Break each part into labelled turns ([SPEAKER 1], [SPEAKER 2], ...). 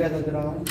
[SPEAKER 1] क्या सोच रहा हूँ।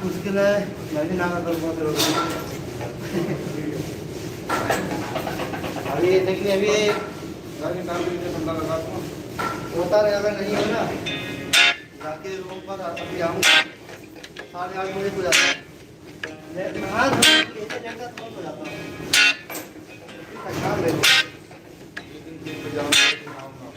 [SPEAKER 1] मुश्किल है, मैं भी ना कर पाऊँ। अभी देखिए, अभी घर के काम के लिए बंदा लगा दूँ, होता रहे। अगर नहीं हो ना, जाके रूम पर अभी आऊँ 8:30 बजे हो जाता है। हाँ, कैसे जगह तो हो जाता है। खा ले एक दिन खेत पे जाऊंगा लेकिन आऊंगा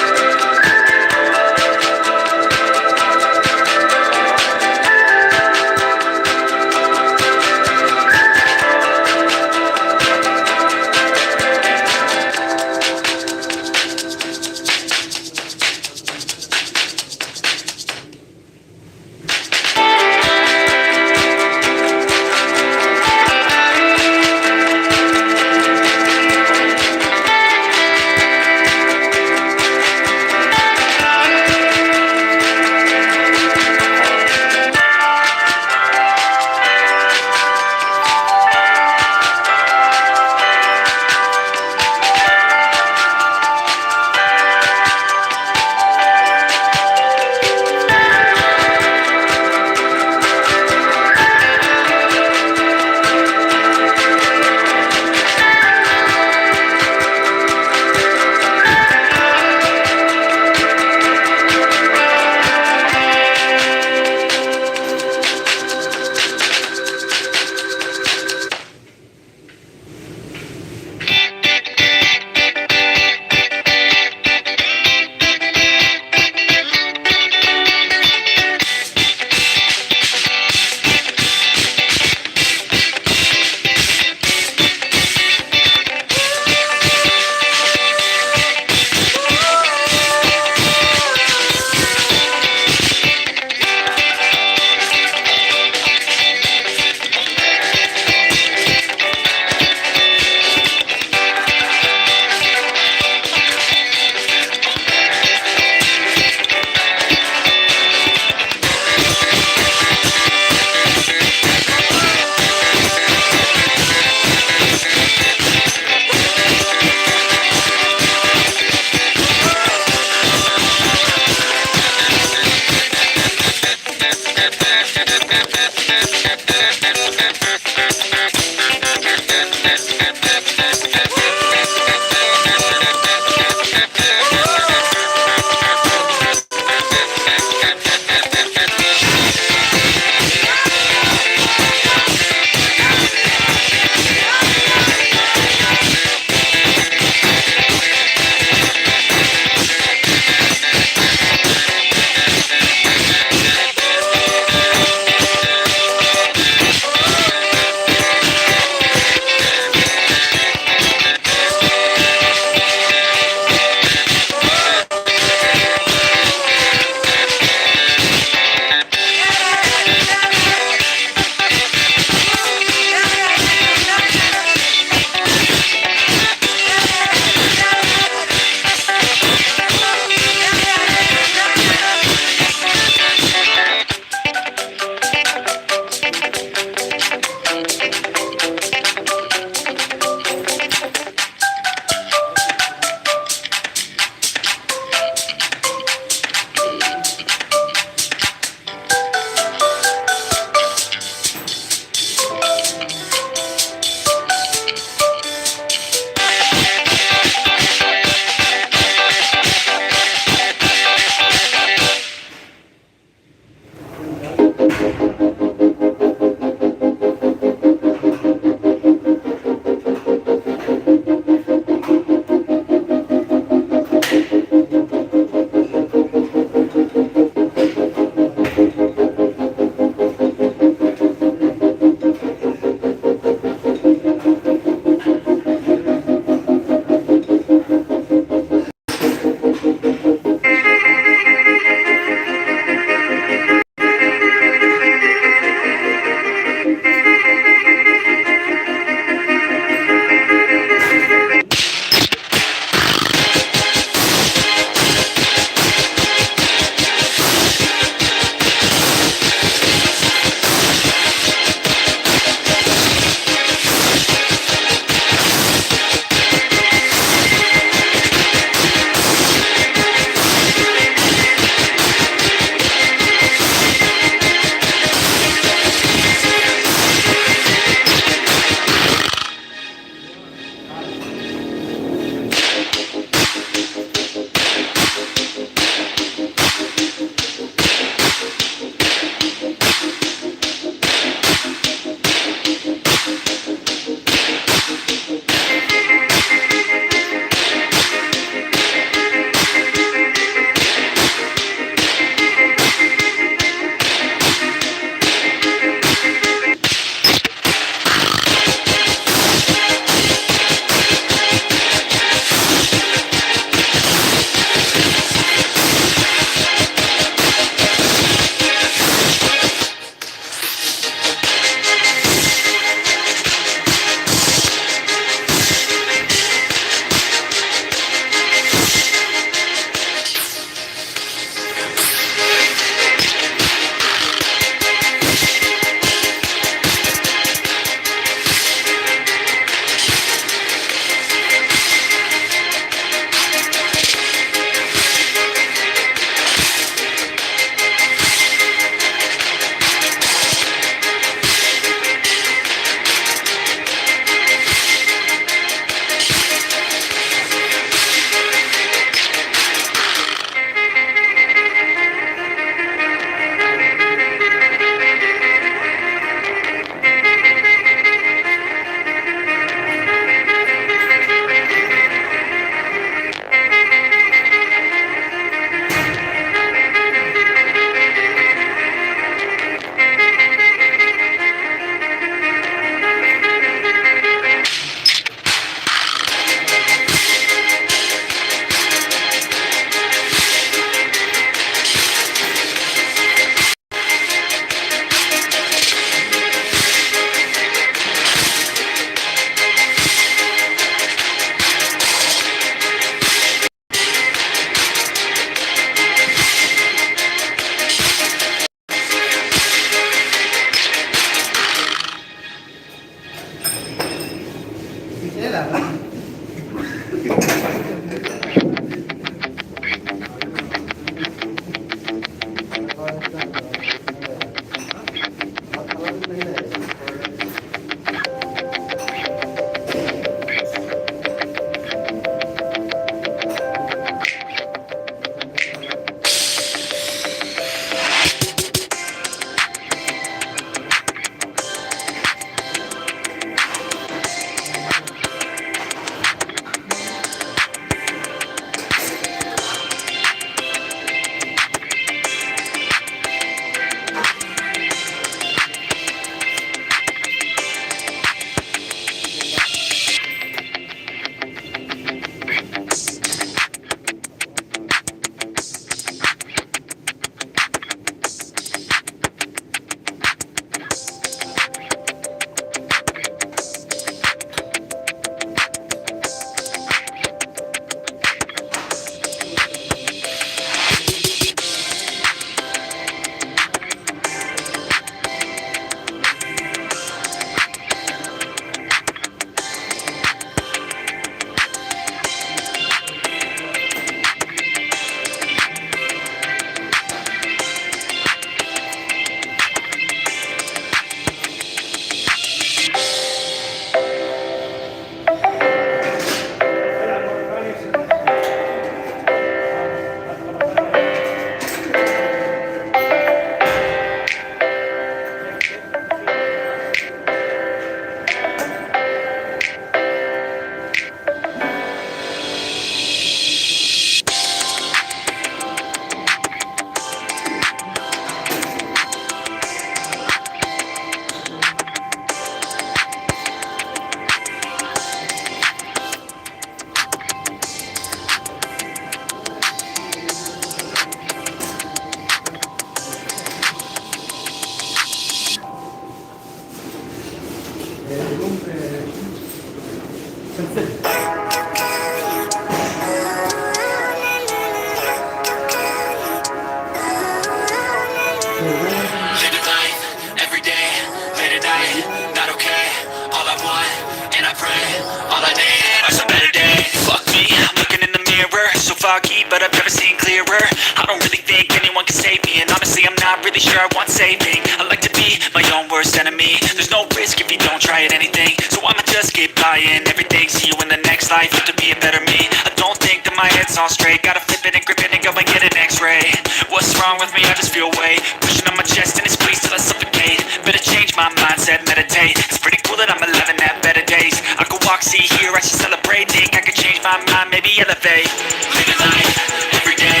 [SPEAKER 2] one can save me. And honestly, I'm not really sure I want saving. I like to be my own worst enemy. There's no risk if you don't try at anything, so I'ma just keep buying everything. See you in the next life, hope to be a better me. I don't think that my head's all straight. Gotta flip it and grip it and go and get an x-ray. What's wrong with me? I just feel weight pushing on my chest and it squeezes till I suffocate. Better change my mindset, meditate. It's pretty cool that I'm alive and have better days. I could walk, see, hear, I should celebrate. Think I could change my mind, maybe elevate. Living life, every day,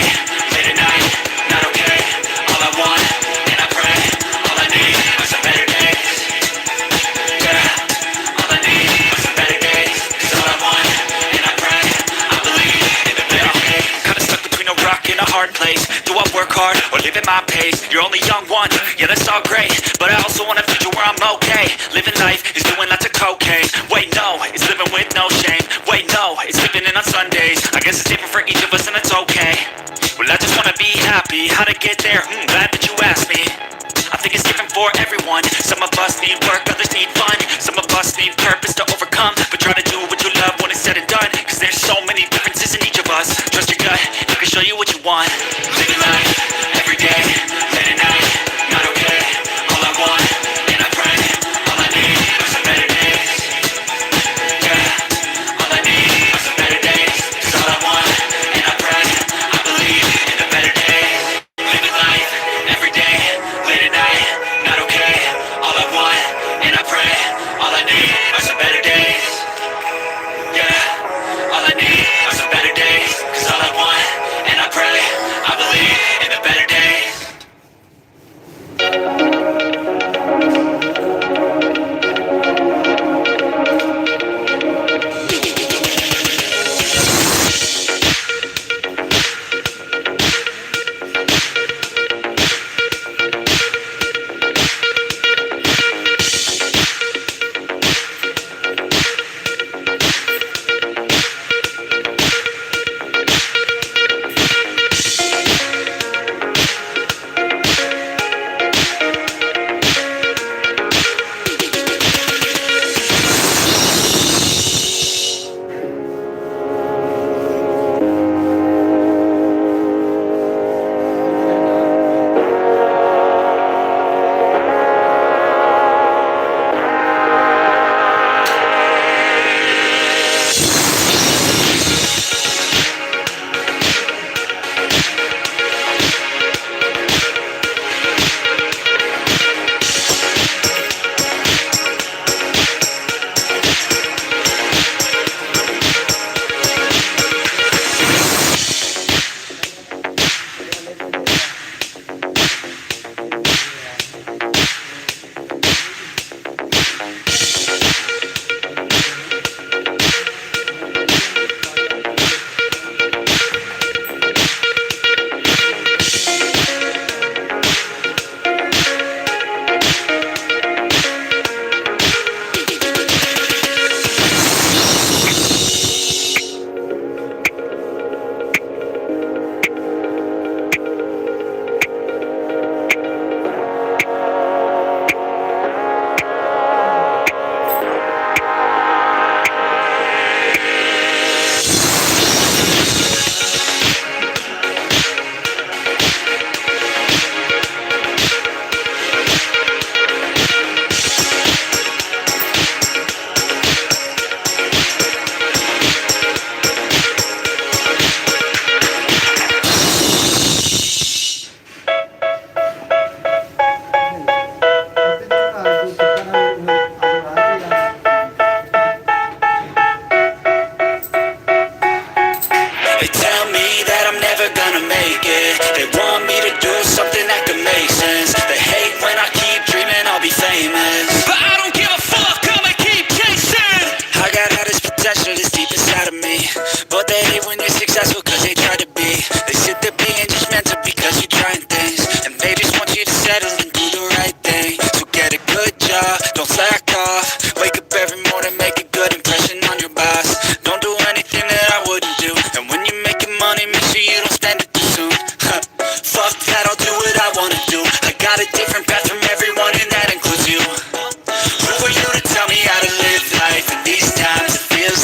[SPEAKER 2] late at night, not okay. All I want, and I pray, all I need are some better days. Yeah, all I need are some better days. 'Cause all I want, and I pray, I believe in the better days. Kinda stuck between a rock and a hard place. Do I work hard or live at my pace? You're only young one, yeah that's all great, but I also want a future where I'm okay. Living life is doing lots of cocaine. Wait no, it's living with no shame. Wait no, it's sleeping in on Sundays. I guess it's different for each of us and it's okay. Well I just wanna be happy, how to get there? Glad that you asked me. I think it's different for everyone. Some of us need work, others need fun. Some of us need purpose to overcome. But try to do what you love when it's said and done, 'cause there's so many differences in each of us. Trust your gut, it can show you what you want. Living life, every day, late at night, not okay. All I want, and I pray, all I need are some better days. Yeah, all I need are some better days. 'Cause all I want, and I pray, I believe in the better days. Living life, every day, late at night, not okay. All I want, and I pray, all I need are some better days. Yeah, all I need are some better days. 'Cause all I want, and I pray, I believe in the better days.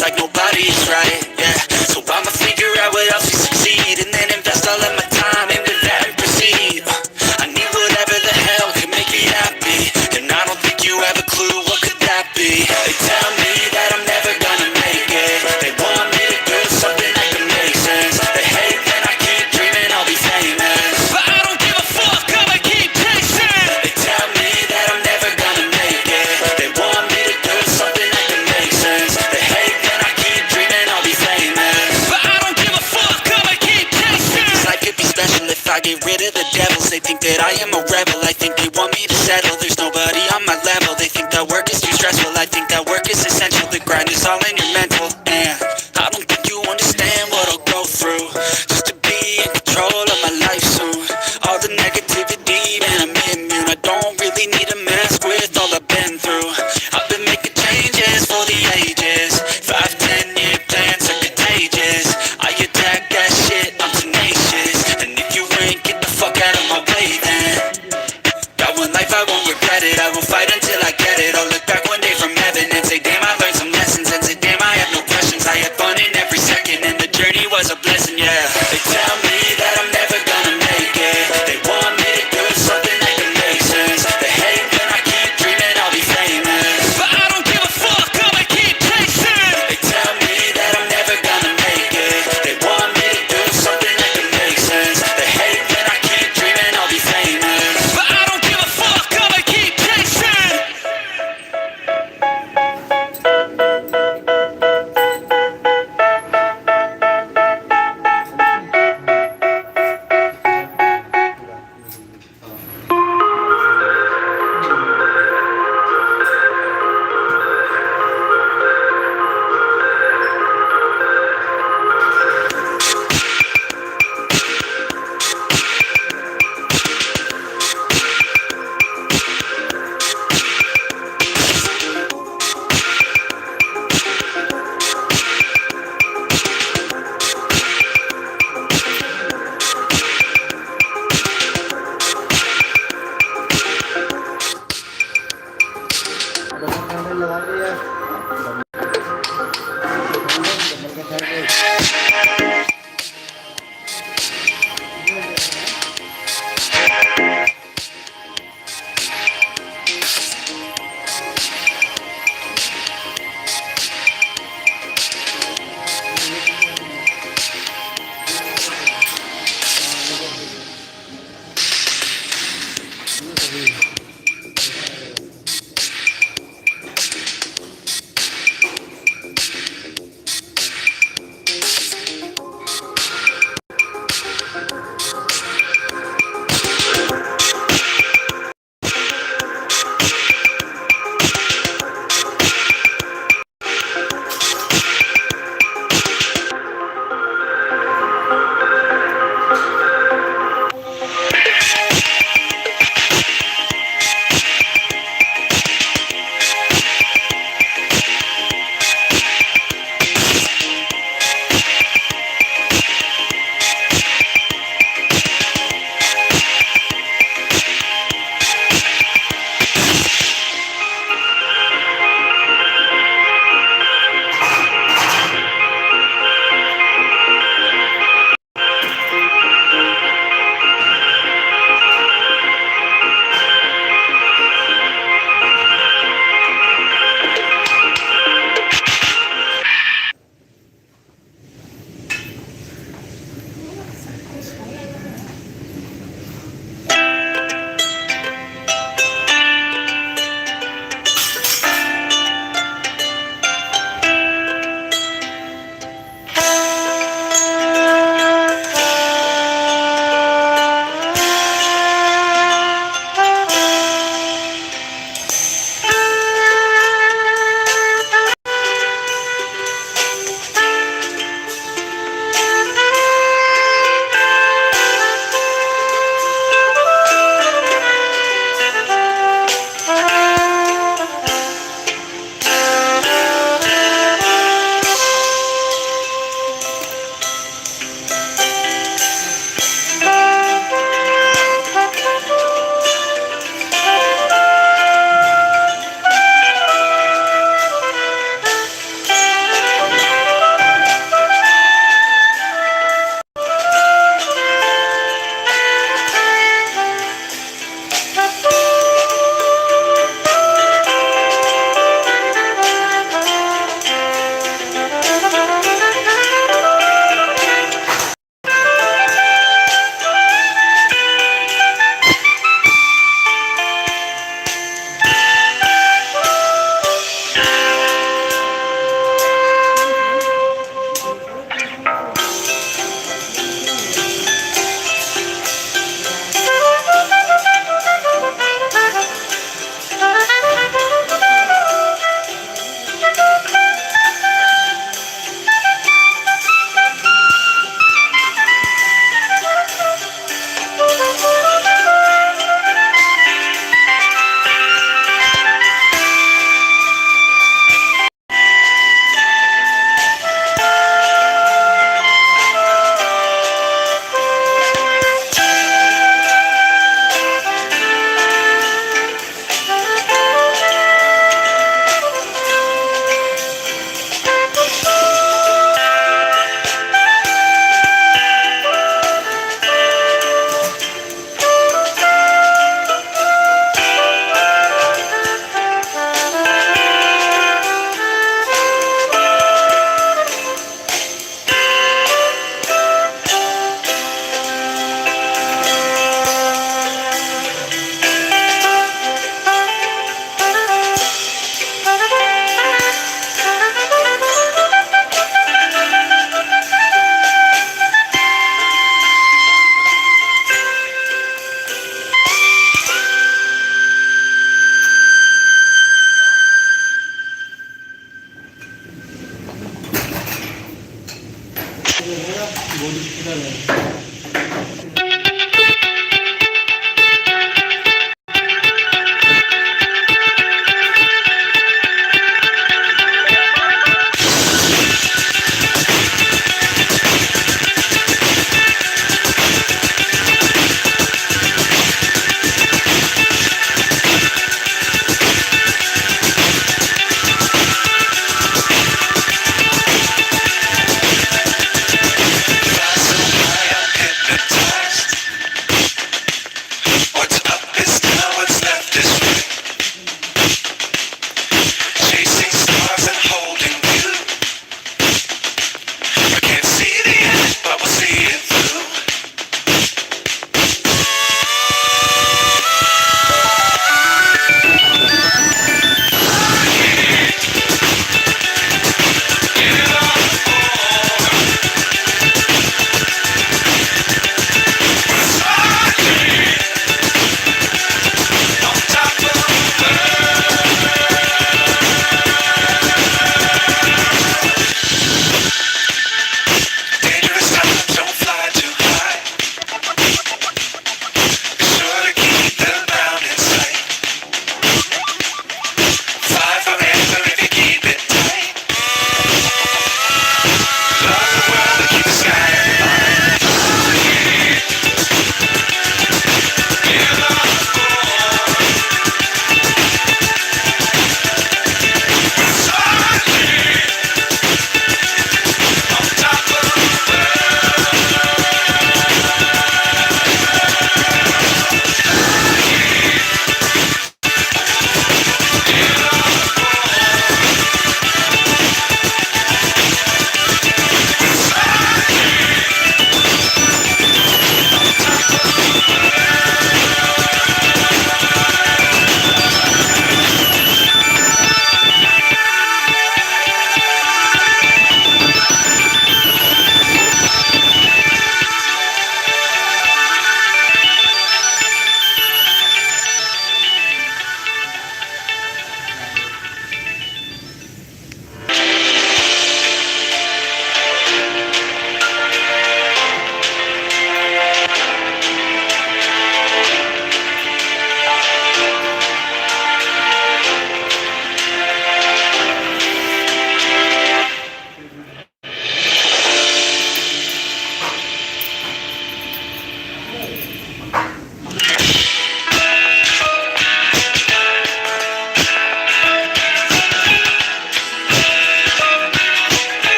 [SPEAKER 2] Like nobody's right, yeah. So I'ma figure out what else is I get rid of the devils. They think that I am a rebel. I think they want me to settle. There's nobody on my level. They think that work is too stressful. I think that work is essential. The grind is all in your mental. And I don't think you understand what I'll go through just to be in control of my life soon. All the negativity, man, I'm immune. I don't really need to mess with all I've been through. I've been making changes for the ages. 5, 10 year plans are contagious. I attack that shit, I'm tenacious. And if you ain't, get the fuck out of my way then. Got one life, I won't regret it. I will fight until I get it. I'll look back one day from heaven and say, damn, I learned some lessons. And say, damn, I had no questions. I had fun in every second, and the journey was a blessing, yeah. They tell me that I'm never gonna make it. They want me to do something that can make sense. They hate when I keep dreaming I'll be famous, but I don't give a fuck, I'ma keep chasing. They tell me that I'm never gonna make it. They want me to do something that can make sense. They hate when I keep dreaming I'll be famous, but I don't give a fuck, I'ma keep chasing.
[SPEAKER 1] Body किधर है?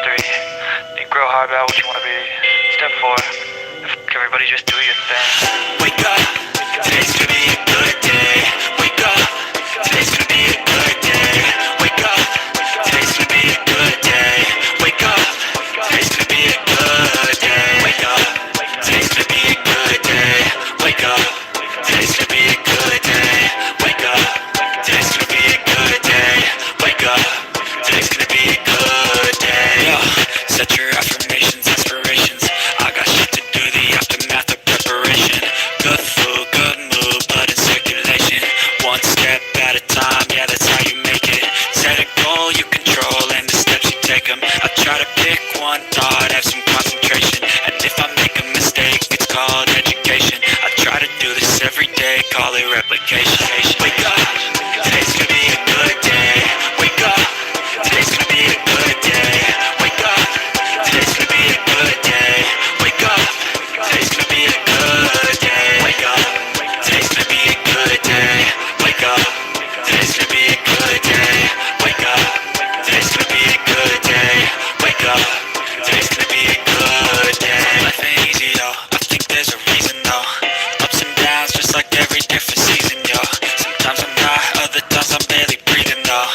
[SPEAKER 3] 3, you grow hard about what you want to be. Step 4, everybody just do your thing.
[SPEAKER 2] Wake up, today's gonna be a good day. Wake up, today's gonna be a good day. Wake up, today's gonna be a good day. Wake up, today's gonna be a good day. Wake up, today's gonna be a good day. Wake up, today's gonna be a good day. Wake up, today's gonna be a good day. Wake up, today's gonna be a good day. Yeah, set your affirmations, aspirations. I got shit to do, the aftermath of preparation. Good food, good mood, blood in circulation. One step at a time, yeah, that's how you make it. Set a goal you control and the steps you take them. I try to pick one thought, have some concentration. And if I make a mistake, it's called education. I try to do this every day, call it replication. Wake up, today's gonna be a good day. Wake up, today's gonna be a good day. Wake up, today's gonna be a good day. Wake up, today's gonna be a good day. Wake up, today's gonna be a good day. Wake up, today's gonna be a good day. Wake up, today's gonna be a good day. Wake up, today's gonna be a good day. Life ain't easy though, I think there's a reason though. Ups and downs just like every different season, yo. Sometimes I'm high, other times I'm barely breathing though.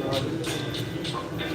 [SPEAKER 1] हाँ